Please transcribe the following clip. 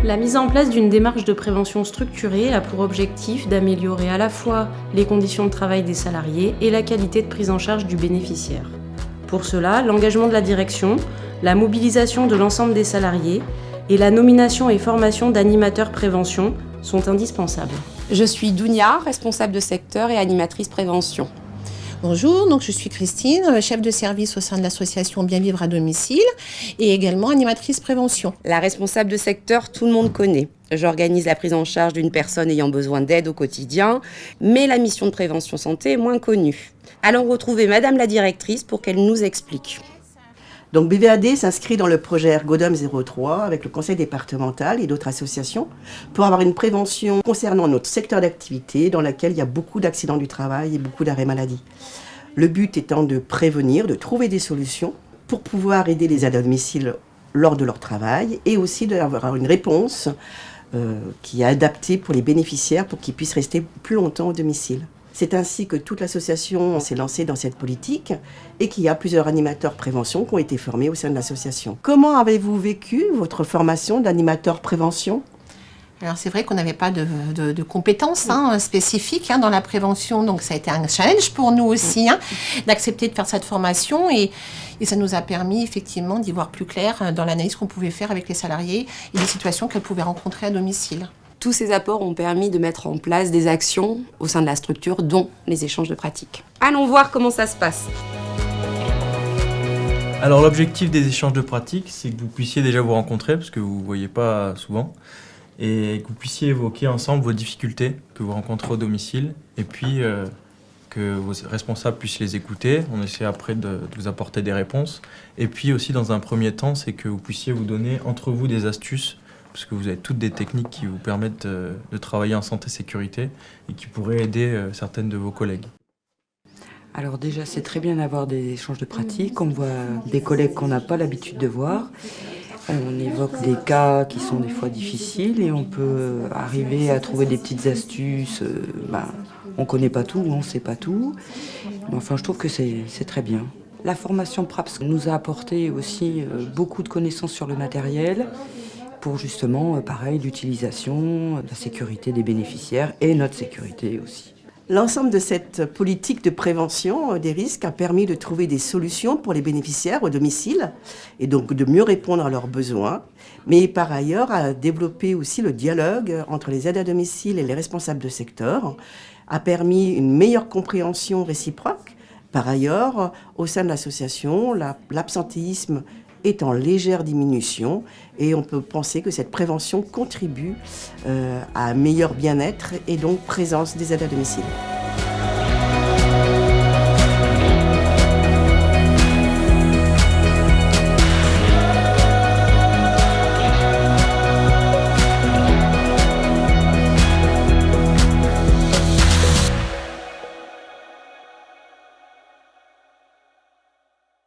La mise en place d'une démarche de prévention structurée a pour objectif d'améliorer à la fois les conditions de travail des salariés et la qualité de prise en charge du bénéficiaire. Pour cela, l'engagement de la direction, la mobilisation de l'ensemble des salariés et la nomination et formation d'animateurs prévention sont indispensables. Je suis Dounia, responsable de secteur et animatrice prévention. Bonjour, donc je suis Christine, chef de service au sein de l'association Bien Vivre à Domicile et également animatrice prévention. La responsable de secteur, tout le monde connaît. J'organise la prise en charge d'une personne ayant besoin d'aide au quotidien, mais la mission de prévention santé est moins connue. Allons retrouver Madame la directrice pour qu'elle nous explique. Donc BVAD s'inscrit dans le projet Ergodom 03 avec le conseil départemental et d'autres associations pour avoir une prévention concernant notre secteur d'activité dans lequel il y a beaucoup d'accidents du travail et beaucoup d'arrêts maladie. Le but étant de prévenir, de trouver des solutions pour pouvoir aider les aides à domicile lors de leur travail et aussi d'avoir une réponse qui est adaptée pour les bénéficiaires pour qu'ils puissent rester plus longtemps au domicile. C'est ainsi que toute l'association s'est lancée dans cette politique et qu'il y a plusieurs animateurs prévention qui ont été formés au sein de l'association. Comment avez-vous vécu votre formation d'animateur prévention ? Alors c'est vrai qu'on n'avait pas de compétences spécifiques dans la prévention, donc ça a été un challenge pour nous aussi d'accepter de faire cette formation et ça nous a permis effectivement d'y voir plus clair dans l'analyse qu'on pouvait faire avec les salariés et les situations qu'elles pouvaient rencontrer à domicile. Tous ces apports ont permis de mettre en place des actions au sein de la structure, dont les échanges de pratiques. Allons voir comment ça se passe. Alors l'objectif des échanges de pratiques, c'est que vous puissiez déjà vous rencontrer, parce que vous ne voyez pas souvent, et que vous puissiez évoquer ensemble vos difficultés que vous rencontrez au domicile, et puis que vos responsables puissent les écouter. On essaie après de vous apporter des réponses. Et puis aussi, dans un premier temps, c'est que vous puissiez vous donner entre vous des astuces, parce que vous avez toutes des techniques qui vous permettent de travailler en santé-sécurité et qui pourraient aider certaines de vos collègues. Alors déjà, c'est très bien d'avoir des échanges de pratiques. On voit des collègues qu'on n'a pas l'habitude de voir. On évoque des cas qui sont des fois difficiles et on peut arriver à trouver des petites astuces. On ne connaît pas tout, on ne sait pas tout. Mais enfin, je trouve que c'est très bien. La formation PRAPS nous a apporté aussi beaucoup de connaissances sur le matériel pour justement, pareil, l'utilisation, la sécurité des bénéficiaires et notre sécurité aussi. L'ensemble de cette politique de prévention des risques a permis de trouver des solutions pour les bénéficiaires au domicile et donc de mieux répondre à leurs besoins, mais par ailleurs a développé aussi le dialogue entre les aides à domicile et les responsables de secteur, a permis une meilleure compréhension réciproque. Par ailleurs, au sein de l'association, l'absentéisme est en légère diminution et on peut penser que cette prévention contribue à un meilleur bien-être et donc présence des aides à domicile.